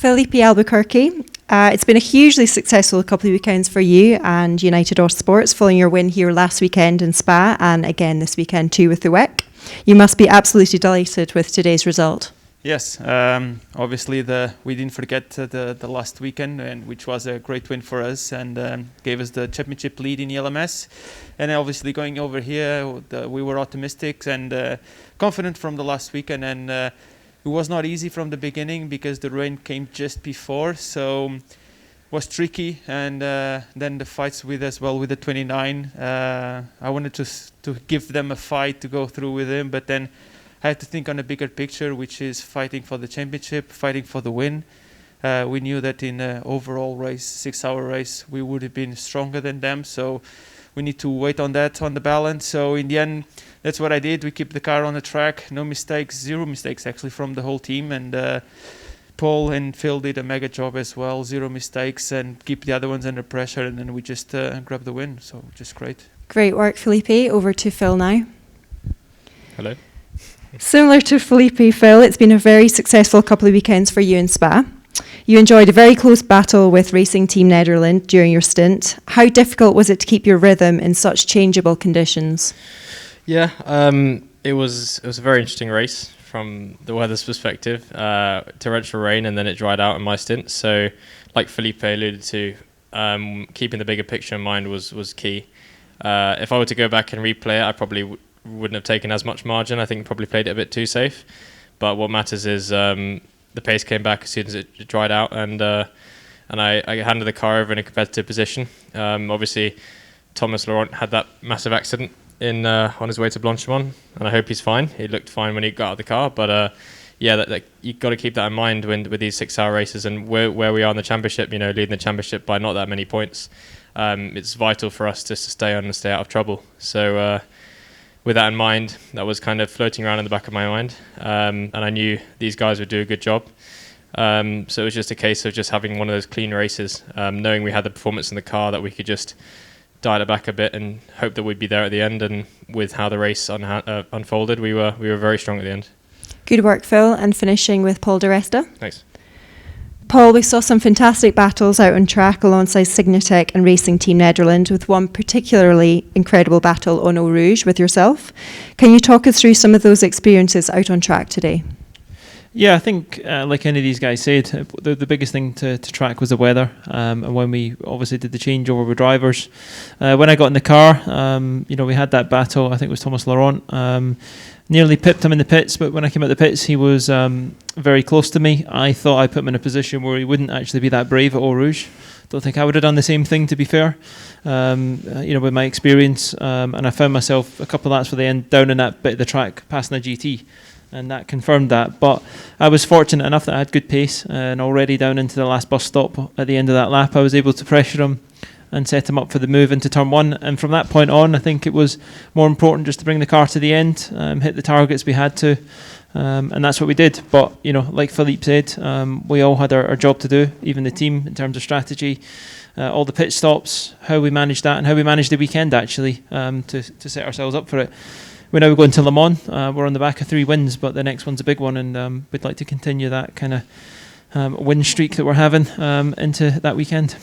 Felipe Albuquerque, it's been a hugely successful couple of weekends for you and United Autosports following your win here last weekend in Spa and again this weekend too with the WEC. You must be absolutely delighted with today's result. Yes, obviously we didn't forget the last weekend, and which was a great win for us and gave us the championship lead in the LMS. And obviously going over here, we were optimistic and confident from the last weekend, and it was not easy from the beginning because the rain came just before, so it was tricky. And then the fights with the 29. I wanted to give them a fight to go through with him, but then I had to think on a bigger picture, which is fighting for the championship, fighting for the win. We knew that in an overall race, 6-hour race, we would have been stronger than them. So we need to wait on that, on the balance. So in the end, that's what I did. We kept the car on the track, no mistakes, 0 mistakes actually from the whole team. And Paul and Phil did a mega job as well, 0 mistakes, and keep the other ones under pressure. And then we just grabbed the win. So just great. Great work, Felipe. Over to Phil now. Hello. Similar to Felipe, Phil, it's been a very successful couple of weekends for you in Spa. You enjoyed a very close battle with Racing Team Nederland during your stint. How difficult was it to keep your rhythm in such changeable conditions? Yeah, it was a very interesting race from the weather's perspective. Torrential rain and then it dried out in my stint. So, like Felipe alluded to, keeping the bigger picture in mind was key. If I were to go back and replay it, I probably wouldn't have taken as much margin. I think probably played it a bit too safe. But what matters is the pace came back as soon as it dried out, and I handed the car over in a competitive position. Obviously, Thomas Laurent had that massive accident on his way to Blanchimont, and I hope he's fine. He looked fine when he got out of the car, but you've got to keep that in mind with these 6-hour races and where we are in the championship. Leading the championship by not that many points. It's vital for us just to stay on and stay out of trouble. So with that in mind, that was kind of floating around in the back of my mind, and I knew these guys would do a good job. So it was just a case of just having one of those clean races, knowing we had the performance in the car that we could just dial it back a bit and hope that we'd be there at the end. And with how the race unfolded, we were very strong at the end. Good work, Phil. And finishing with Paul de Resta. Thanks. Paul, we saw some fantastic battles out on track alongside Signatech and Racing Team Nederland, with one particularly incredible battle on Eau Rouge with yourself. Can you talk us through some of those experiences out on track today? Yeah, I think like any of these guys said, the biggest thing to track was the weather. And when we obviously did the changeover with drivers, when I got in the car, we had that battle. I think it was Thomas Laurent. Nearly pipped him in the pits, but when I came out the pits, he was very close to me. I thought I put him in a position where he wouldn't actually be that brave at Eau Rouge. Don't think I would have done the same thing, to be fair, with my experience. And I found myself a couple of laps for the end down in that bit of the track, passing a GT, and that confirmed that. But I was fortunate enough that I had good pace, and already down into the last bus stop at the end of that lap, I was able to pressure him and set him up for the move into turn one. And from that point on, I think it was more important just to bring the car to the end, hit the targets we had to, and that's what we did. But, like Philippe said, we all had our job to do, even the team, in terms of strategy, all the pit stops, how we managed that, and how we managed the weekend, actually, to set ourselves up for it. We now go into Le Mans. We're on the back of 3 wins, but the next one's a big one, and we'd like to continue that kind of win streak that we're having into that weekend.